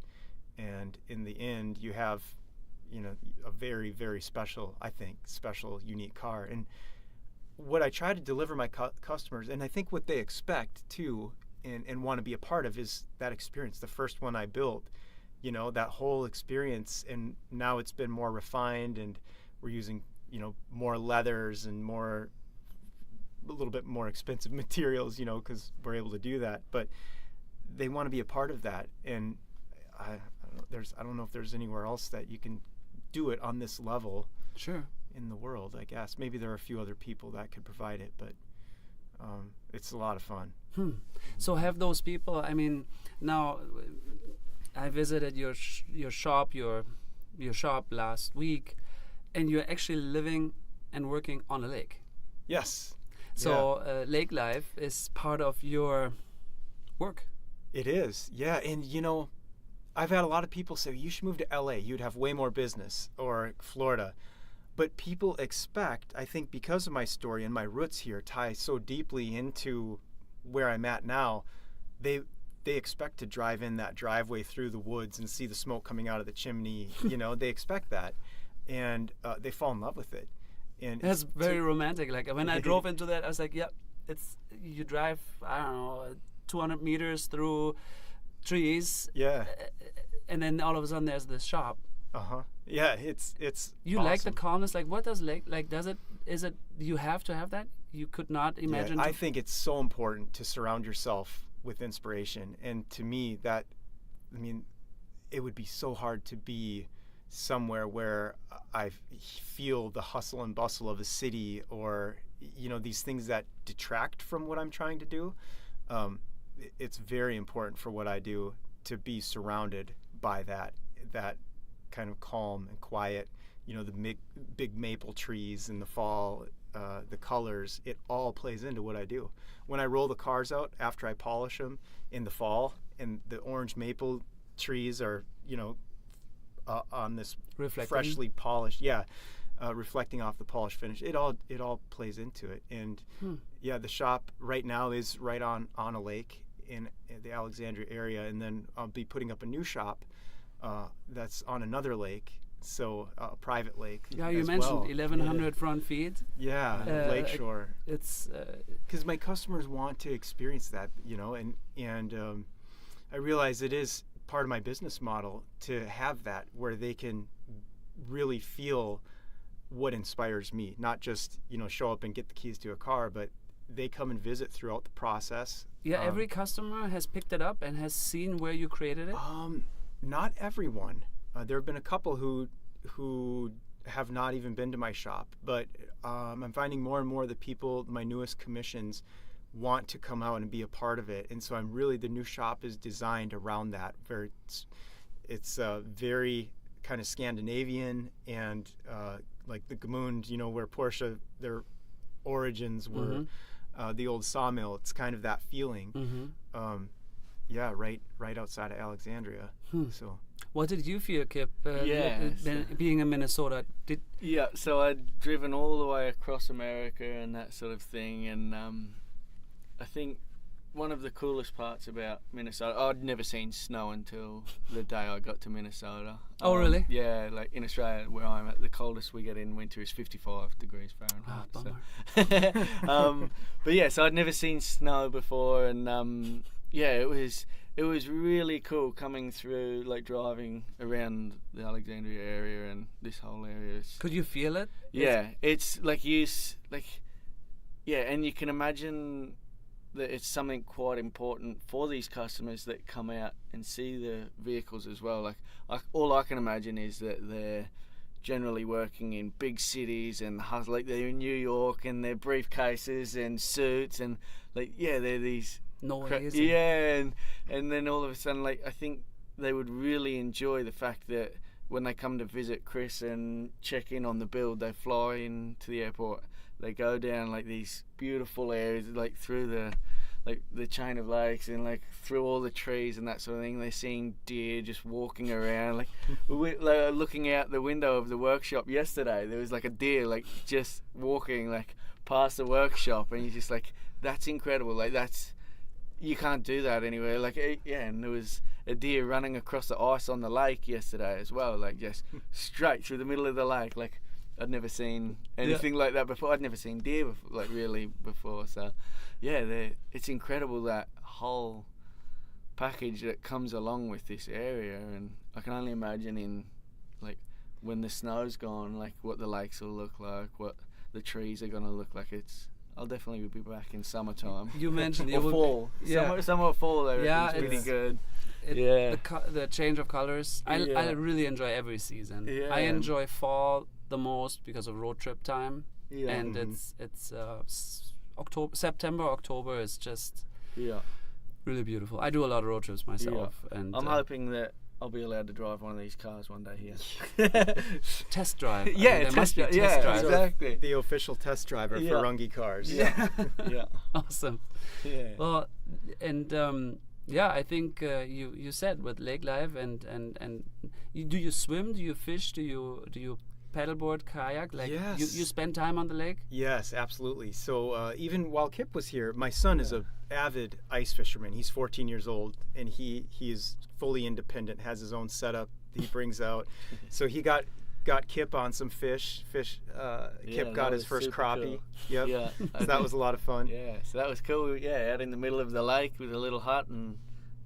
And in the end, you have, a very, very special, unique car. And what I try to deliver my customers, and I think what they expect too, and want to be a part of, is that experience. The first one I built, that whole experience, and now it's been more refined, and we're using, more leathers and a little bit more expensive materials, because we're able to do that. But they want to be a part of that, and I don't know if there's anywhere else that you can do it on this level. Sure. In the world, I guess. Maybe there are a few other people that could provide it, but it's a lot of fun. So have those people, now I visited your shop last week, and you're actually living and working on a lake. Yes. So lake life is part of your work. It is, yeah. And I've had a lot of people say, you should move to LA, you'd have way more business, or Florida. But people expect, I think because of my story and my roots here tie so deeply into where I'm at now, they expect to drive in that driveway through the woods and see the smoke coming out of the chimney. They expect that, and they fall in love with it. And that's very romantic. Like when I drove into that, I was like, "Yep, you drive, I don't know, 200 meters through trees, and then all of a sudden there's this shop." Yeah, it's you awesome. Like the calmness. Like what does is it you have to have that? You could not imagine. I think it's so important to surround yourself with inspiration, and to me it would be so hard to be somewhere where I feel the hustle and bustle of a city, or these things that detract from what I'm trying to do. It's very important for what I do to be surrounded by that kind of calm and quiet. The big maple trees in the fall, the colors, it all plays into what I do. When I roll the cars out after I polish them in the fall, and the orange maple trees are on this freshly polished, reflecting off the polished finish, it all plays into it. And the shop right now is right on a lake in the Alexandria area, and then I'll be putting up a new shop that's on another lake, so a private lake. Yeah, you mentioned 1,100 front feet. Yeah, lakeshore. It's because my customers want to experience that, and I realize it is part of my business model to have that, where they can really feel what inspires me, not just show up and get the keys to a car, but they come and visit throughout the process. Every customer has picked it up and has seen where you created it. Not everyone. There have been a couple who have not even been to my shop, but I'm finding more and more that people, my newest commissions, want to come out and be a part of it. And so the new shop is designed around that. It's very kind of Scandinavian, and like the Gmund, where Porsche, their origins were, the old sawmill. It's kind of that feeling. Right outside of Alexandria. So what did you feel, Kip, being in Minnesota? So I'd driven all the way across America and that sort of thing, and I think one of the coolest parts about Minnesota. I'd never seen snow until the day I got to Minnesota. Oh, really? Yeah, like in Australia, where I'm at, the coldest we get in winter is 55 degrees Fahrenheit. Bummer. But yeah, so I'd never seen snow before, and yeah, it was really cool coming through, like driving around the Alexandria area and this whole area. Could you feel it? Yeah, it's like yeah, and you can imagine that it's something quite important for these customers that come out and see the vehicles as well. Like all I can imagine is that they're generally working in big cities and like they're in New York and their briefcases and suits and like they're these and then all of a sudden, like, I think they would really enjoy the fact that when they come to visit Chris and check in on the build, they fly into the airport, they go down like these beautiful areas, like through the chain of lakes and like through all the trees and that sort of thing. They're seeing deer just walking around. Like looking out the window of the workshop yesterday, there was like a deer like just walking like past the workshop, and you're just like, that's incredible. Like you can't do that anywhere. Like and there was a deer running across the ice on the lake yesterday as well, like just straight through the middle of the lake. Like I'd never seen anything like that before. I'd never seen deer before. So it's incredible, that whole package that comes along with this area. And I can only imagine in like when the snow's gone, like what the lakes will look like, what the trees are going to look like. I'll definitely be back in summertime. You mentioned or fall. Summer or fall. It's pretty good. The change of colors. I really enjoy every season. Yeah. I enjoy fall the most because of road trip time. Yeah. And it's September, October is just really beautiful. I do a lot of road trips myself, and I'm hoping that I'll be allowed to drive one of these cars one day here. Test drive. There must be test drive. Exactly. The official test driver for Runge cars. Yeah. Awesome. Yeah. Well, and I think you said with lake life and do you swim? Do you fish? Do you paddleboard, kayak? Like you spend time on the lake? Yes, absolutely. So even while Kip was here, my son is a avid ice fisherman. He's 14 years old, and he is fully independent, has his own setup he brings out. So he got Kip on some fish. Kip got his first crappie. Cool. Yep. Yeah. So that was a lot of fun. Yeah, so that was cool. Yeah, out in the middle of the lake with a little hut and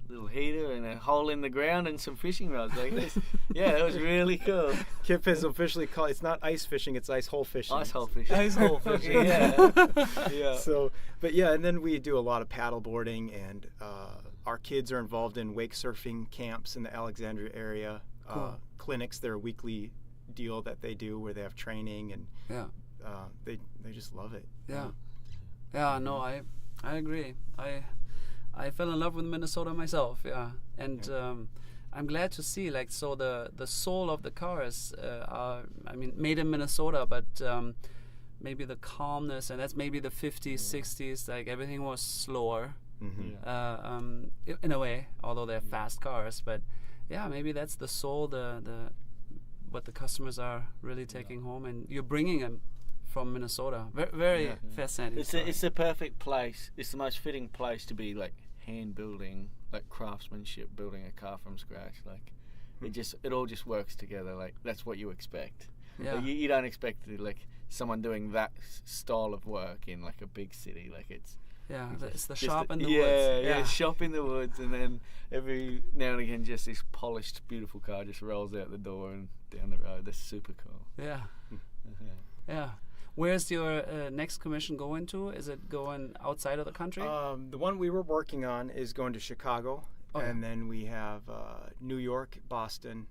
little heater and a hole in the ground and some fishing rods like this. Yeah, that was really cool. Kip is officially called, it's not ice fishing, it's ice hole fishing. Ice hole fishing. Ice hole fishing. Yeah. So, but yeah, and then we do a lot of paddle boarding, and our kids are involved in wake surfing camps in the Alexandria area. Cool. Clinics, they're a weekly deal that they do where they have training, and they just love it. No, I agree. I fell in love with Minnesota myself, and I'm glad to see, like, so the soul of the cars are, I mean, made in Minnesota, but maybe the calmness, and that's maybe the 50s, 60s, like everything was slower, in a way, although they're fast cars, but maybe that's the soul, the what the customers are really taking home, and you're bringing them from Minnesota. Very fascinating. It's the perfect place. It's the most fitting place to be like hand building, like craftsmanship, building a car from scratch. Like it all just works together. Like that's what you expect. Yeah. Like, you don't expect like someone doing that style of work in like a big city. Like it's the shop in the woods. Yeah, shop in the woods, and then every now and again, just this polished, beautiful car just rolls out the door and down the road. That's super cool. Yeah. Where's your next commission going to? Is it going outside of the country? The one we were working on is going to Chicago, and then we have New York, Boston,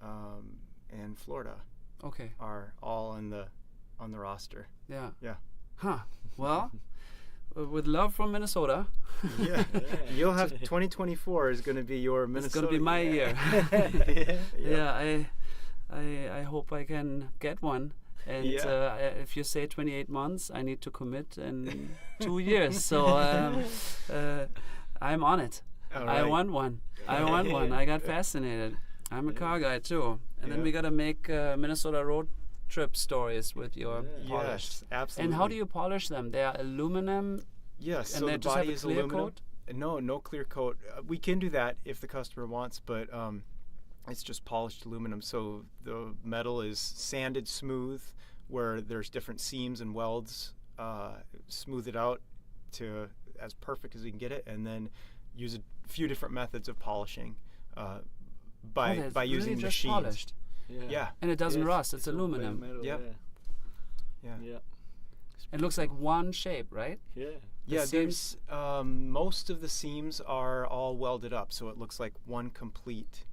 and Florida. Okay. Are all on the roster. Yeah. Yeah. Huh. Well, with love from Minnesota. Yeah. You'll have 2024 is going to be your Minnesota. It's going to be my year. I hope I can get one. And if you say 28 months, I need to commit in 2 years. So I'm on it. Right. I want one. I got fascinated. I'm a car guy too. And then we got to make Minnesota road trip stories with your polish. Yes, absolutely. And how do you polish them? They are aluminum. Yes, and so they the just body have a is clear aluminum. coat? No clear coat. We can do that if the customer wants, but it's just polished aluminum. So the metal is sanded smooth, where there's different seams and welds. Smooth it out to as perfect as we can get it, and then use a few different methods of polishing by using really machines. Polished. Yeah. And it doesn't rust. It's aluminum. Metal, Yep. Yeah. It looks like one shape, right? Yeah. Yeah, seams- there's most of the seams are all welded up, so it looks like one complete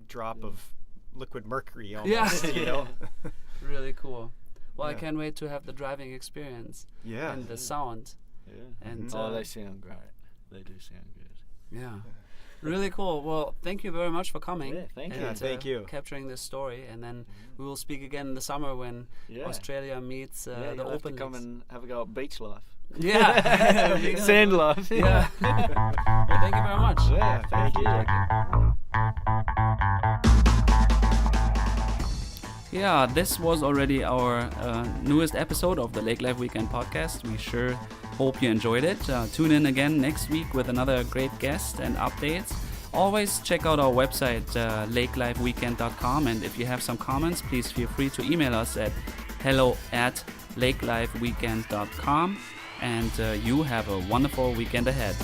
drop of liquid mercury almost. You know? Really cool. Well, I Yeah. can't wait to have the driving experience Yeah. and the sound. Yeah. And They sound great. They do sound good. yeah. Really cool. Well, thank you very much for coming. Yeah, thank you. Yeah, thank you. Capturing this story, and then we will speak again in the summer when Yeah. Australia meets Yeah, the you'll have to Open come Leagues. and have a go at beach life. Yeah. Sand life. Yeah. Well, thank you very much. Yeah, thank you. Yeah, this was already our newest episode of the Lake Life Weekend podcast. We sure hope you enjoyed it. Tune in again next week with another great guest and updates. Always check out our website, lakelifeweekend.com. And if you have some comments, please feel free to email us at hello@lakelifeweekend.com. And you have a wonderful weekend ahead.